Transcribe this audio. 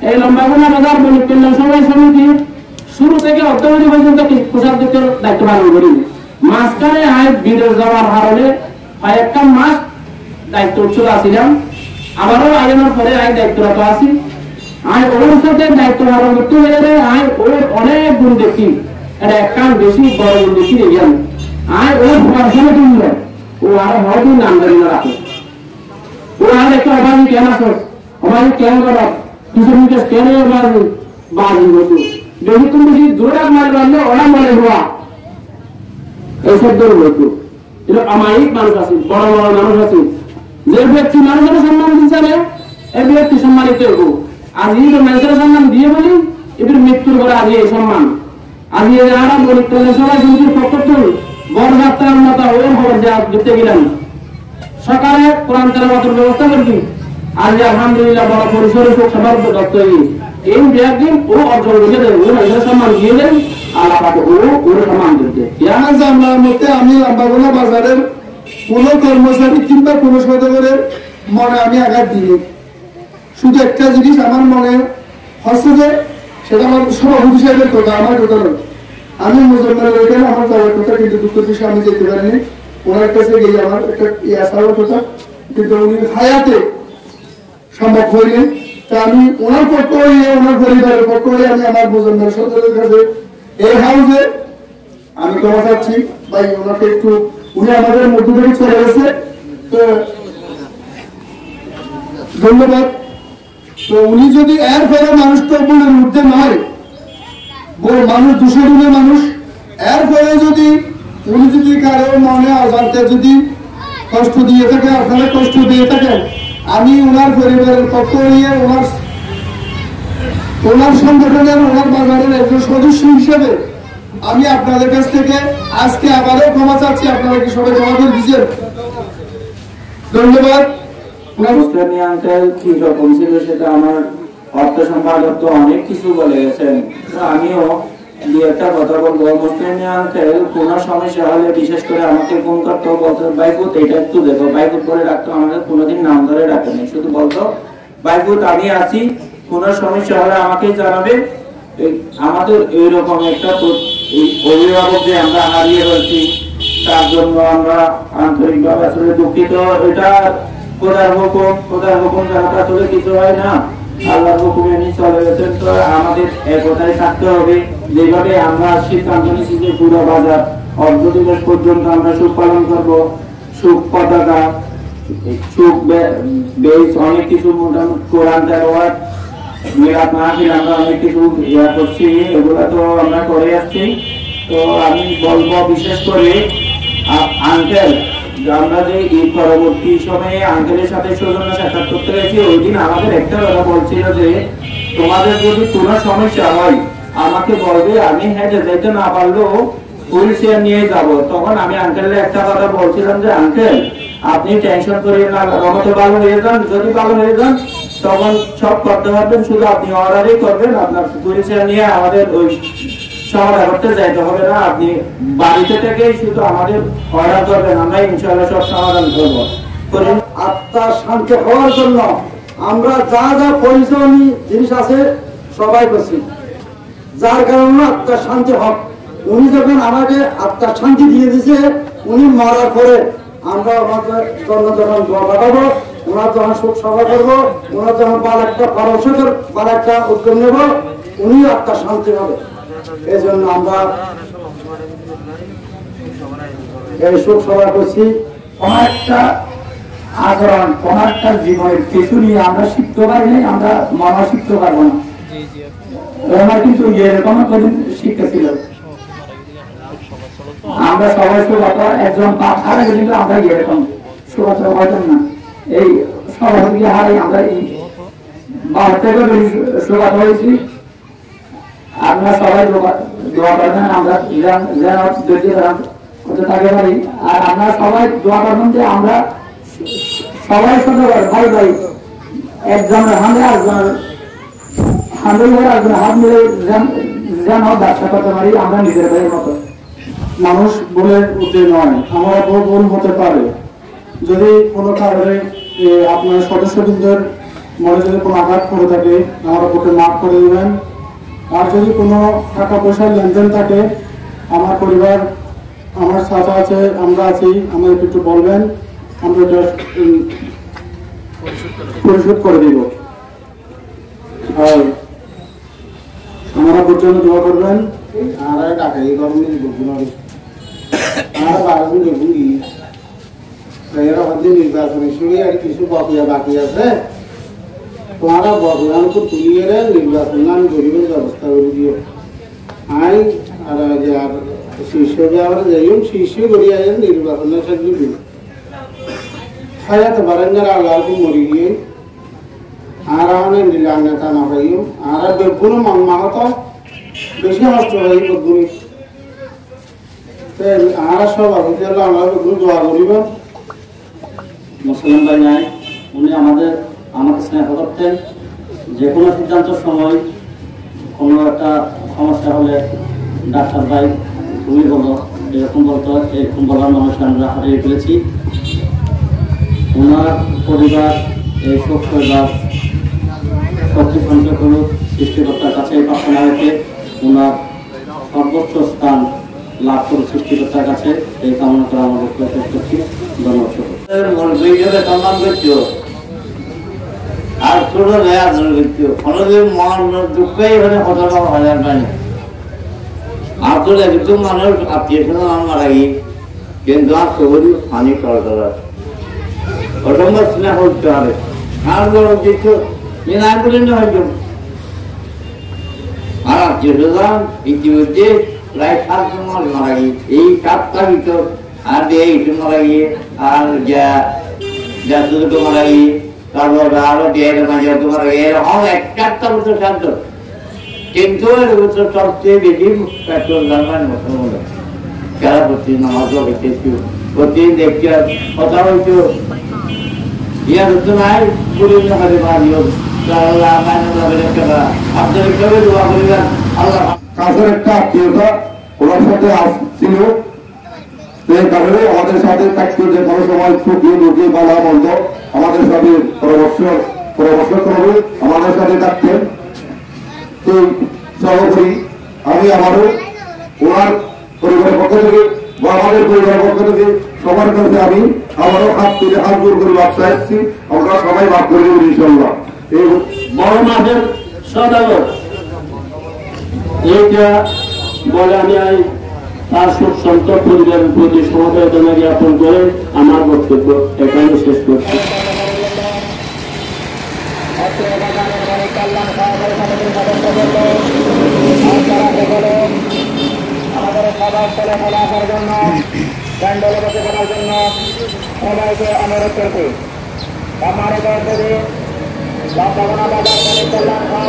এই লম্বাগুনা বাজার বণিক কল্যাণ সমাজ সমিতি শুরু থেকে অর্থনীতি পর্যন্ত কোষাধ্যক্ষের দায়িত্ব পালন করি। মাঝখানে আয় বিদেশ যাওয়ার কারণে একটা মাস দায়িত্ব উচ্চতা ছিলাম, আবারও আয়োজনের পরে আয় দায়িত্বরত আছি। আয় ওর সাথে দায়িত্ব পালন করতে গেলে আয় ওর অনেক গুণ দেখি, এটা একটা বেশি বড় গুণ দেখি রেগেন। আয় ওর পড়াশোনা কিনল ও আর হয়তো নাম জানি না রাখে। ও আর একটা অভাবী কেন আসো, অভাবী কেন করো, কিছু মিনিট কেন অভাবী বাজি হতো বেশি তুমি বেশি জোরে মার বাঁধলে ওরা মনে হওয়া এইসব দৌড় হতো। এটা আমায়িক মানুষ আছে, বড় বড় মানুষ আছে, যে ব্যক্তি মানুষের সম্মান দিচ্ছে না এই ব্যক্তি সম্মানিত হবো। আজ এই মানুষের সম্মান দিয়ে বলি এদের মৃত্যুর পরে আজ এই সম্মান আজ আরাম বলি সবাই সমিতির পক্ষ থেকে বড় যাত্রার মতো ওই খবর যা দিতে গেলাম। সকালে কোরআন তেলাওয়াতের ব্যবস্থা করছি, আজ আলহামদুলিল্লাহ বড় পরিসরে সবার দত্ত এই একদিন ও অর্জন করে দেবে, ও মানুষের সম্মান দিয়ে দেন আর আপনাকে ওর সম্মান দিতে। আমার মতে আমি লম্বাগোনা বাজারের কোন কর্মচারী কিংবা কোন সদস্যের মনে আমি আঘাত দিই। শুধু একটা জিনিস আমার মনে হচ্ছে যে সেটা আমার সভাপতি সাহেবের কথা, আমার কথা নয়। আমি মুজম্মেলের ওইখানে আমার যাওয়ার কথা, কিন্তু দুঃখের বিষয়ে আমি যেতে পারিনি। ওনার কাছে গিয়ে আমার একটা আসার কথা, কিন্তু উনি হায়াতে সম্ভব হয়নি। তা আমি ওনার পক্ষ হয়ে ওনার পরিবারের পক্ষ হয়ে আমি আমার মুজম্মেল সদস্যের কাছে এই হাউসে আমি ক্ষমা চাচ্ছি ভাই, ওনাকে একটু উনি আমাদের মধ্য থেকে চলে গেছে, তো ধন্যবাদ। তো উনি যদি এর ফলে মানুষ তো বলে উঠতে নয়, মানুষ 200 জনের মানুষ, এর ফলে যদি উনি যদি কারো মনে অজান্তে যদি কষ্ট দিয়ে থাকে, আপনারা কষ্ট দিয়ে থাকেন, আমি ওনার পরিবারের পক্ষ নিয়ে ওনার সংগঠনের ওনার বাজারের একজন সদস্য হিসেবে আমি আপনাদের কাছ থেকে আজকে আবারও ক্ষমা চাচ্ছি। আপনারা কি সবাই ক্ষমা করে দিচ্ছেন? ধন্যবাদ। আঙ্কেল কি রকম ছিল সেটা আমার অর্থ সম্পাদক তো অনেক কিছু বলে গেছেন, আমিও দু একটা কথা বলবো। মুসলিম আঙ্কেল কোন সমস্যা হলে বিশেষ করে আমাকে ফোন করতো, বলতো বাইকুত এটা একটু দেখো, বাইকুত করে রাখতো, আমাদের কোনোদিন নাম ধরে রাখেনি, শুধু বলতো বাইকুত আমি আছি, কোন সমস্যা হলে আমাকে জানাবে। আমাদের এইরকম একটা অভিভাবক যে আমরা হারিয়ে ফেলছি তার জন্য আমরা আন্তরিকভাবে আসলে দুঃখিত। এটা খোদার হুকুম ছাড়া আসলে কিছু হয় না, আল্লাহর হুকুমে নিয়ে চলে গেছেন। তো আমাদের একতায় থাকতে হবে, যেভাবে আমরা সিদ্ধান্ত নিচ্ছি যে পুরো বাজার অর্ধ দিবস পর্যন্ত আমরা সুখ পালন করবো, সুখ পতাকা, সুখ বেশ অনেক কিছু মোটামুটি কোরআন তেলাওয়াত মিলাদ মাহফিল আমরা অনেক কিছু ইয়া করছি, এগুলা তো আমরা করে আসছি। তো আমি বলবো বিশেষ করে আঙ্কেল, আমরা যে ঈদ পরবর্তী সময়ে আঙ্কেলের সাথে সৌজন্য সাক্ষাৎ করতে গেছি, ওই দিন আমাদের একটা কথা বলছিল যে তোমাদের যদি কোনো সমস্যা হয় আমাকে বলবে, আমি হেঁটে যেতে না পারলেও হুইল চেয়ার নিয়ে যাব। তখন আমি আঙ্কেলের একটা কথা বলছিলাম যে আঙ্কেল আপনি টেনশন করিয়ে না, রহমতে ভালো হয়ে যান, যদি ভালো হয়ে যান তখন সব করতে পারবেন, শুধু আপনি অর্ডারই করবেন, আপনার হুইল চেয়ার নিয়ে আমাদের ওই সমাধান করতে যাইতে হবে না, আপনি বাড়িতে থেকেই শুধু আমাদের অর্ডার করবেন, আমরা ইনশাআল্লাহ সব সমাধান করবো। আত্মার শান্তি হওয়ার জন্য আমরা যা যা প্রয়োজনীয় জিনিস আছে সবাই করছি, যার কারণে আত্মার শান্তি হোক। উনি যখন আমাকে আত্মার শান্তি দিয়ে দিয়েছে, উনি মরার পরে আমরা ওনাকে জন্য যখন দোয়া পাঠাবো, ওনার যখন শোক সভা করবো, ওনার যখন একটা পরামর্শের একটা উদ্যোগ নেব, উনি আত্মার শান্তি হবে। এই জন্য আমরা এই শোক সভা করছি। অনেকটা আচরণ, অনেকটা জীবনের কিছু নিয়ে আমরা শিখতে পারি, আমরা মনে শিখতে পারবো না। আমার কিন্তু এরকম শিক্ষা ছিল, আমরা সবাই সুবাতা একজন হারা কিন্তু আমরা এরকম সুবাতা হয়তো না, এই সভাপতি হারাই আমরা এই বাড়ি থেকে সুবাতা হয়েছি। আপনারা সবাই দোয়া করবেন আমরা যেন থাকতে পারি, আর আপনারা সবাই দোয়া করবেন যে আমরা সবাই সাথে ভাই ভাই একজনের হাতে একজনের হাতে একজনের হাত মিলে যেন ব্যবসা করতে পারি আমরা নিজের ভাইয়ের মতো। মানুষ বলে উঠে নয়, আমার ভুল হতে পারে। যদি কোনো কারণে আপনার সদস্যবৃন্দের মনে যদি কোনো আঘাত করে থাকে আমার ওপরকে মাফ করে দেবেন। আর যদি কোনো টাকা পয়সার লেনদেন থাকে আমার পরিবার আমার সাথে আছে, আমরা আছি, আমাদের একটু বলবেন, আমরা এটা পরিশোধ করে দিব। আর আমরা পর্যন্ত দোয়া করবেন। আর টাকাই গরমে বুঝি আর 12 দিন বুঝি এরা হচ্ছে নির্বাচনের সময় আর কিছু বকেয়া বাকি আছে, তোমারা বকেয়ার উপর তুলিয়ে নির্বাচন নাম গরিবের ব্যবস্থা করে দিও। আই আর আর শীর্ষ আমরা যাই শীর্ষ করিয়া নির্বাচনের সাথে দিব হায়াত বারাঙ্গার আল্লাহকে মরি গিয়ে আর আমাদের নীলাঙ্গা না পাইও আর বেগুনো মন মাহত বেশি নষ্ট হয় বেগুনি আর সব আগে আমরা বেগুন দোয়া করিব। মুসলিম ভাই নাই, উনি আমাকে স্নেহ করতেন। যে কোনো সিদ্ধান্তের সময় কোনো একটা সমস্যা হলে ডাক্তার ভাই তুমি বলো, এরকম বলতো, এরকম বলার মানুষ আমরা হারিয়ে ফেলেছি। ওনার পরিবার এই শক্তি সঞ্চয় করুক, সৃষ্টিকর্তার কাছে প্রার্থনা রেখে ওনার সর্বোচ্চ স্থান লাভ করুক সৃষ্টিকর্তার কাছে, এই কামনা করে আমার বক্তব্য শেষ করছি। ধন্যবাদ। সম্মান করছো আর ছোট আদর করছো, কোনোদিন মন দুঃখই এখানে কতটা হাজার পায়নি। আসলে একদম মানুষ আত্মীয় স্বজন আমার মারা গিয়ে, কিন্তু আর সবরই পানি করা অসম্ভব স্নেহ করতে হবে। আর বড় কিছু নাই বলে না হয়তো আর আত্মীয় স্বজন ইতিমধ্যে প্রায় 7 মাস মারা গিয়ে, এই 7টা ভিতর আর এই মারা গিয়ে আর যা দুটো মারা গিয়ে, তারপর আরো দেড় মাঝে মারা গিয়ে, এরকম 1-4টা বছর 7 কিন্তু সবচেয়ে বেশি পেট্রোল দামের মুসলমান যারা প্রতি নামাজও হইতেছি, প্রতিদিন দেখছি কথা হইতো ইয়ার হতো নাই পুলিশ হাতে মারিও আপনার কিভাবে দোয়া করিবেন। আল্লাহ কাছের একটা আত্মীয়তা ওনার সাথে ছিল, সেই কারণে আমাদের সাথে থাকতো যে কোনো সময় ছুটি রুটি বালা বন্ধ আমাদের সাথে পরামর্শ করবে, আমাদের সাথে থাকতেন। তো সর্বোপরি আমি আমারও ওনার পরিবারের পক্ষ থেকে বা আমাদের পরিবারের পক্ষ থেকে সবার কাছে আমি আমারও হাত তুলে হাত জোর করে বাপ চাইছি, আমরা সবাই বাপ করে দেব ইনশাল্লাহ। এই বড় মাঠের সদাগর এইটা বলে আমি তার সন্ত পরিবারের প্রতি সমবেদনা জ্ঞাপন করে আমার বক্তব্য এখানে শেষ করছি। আমাদের খাবার করে ফেলা আসার জন্য প্যান্ডেলে বসে ফেলার জন্য সবাইকে অনুরোধ করছি। আমার বাজার কল্যাণ খাওয়া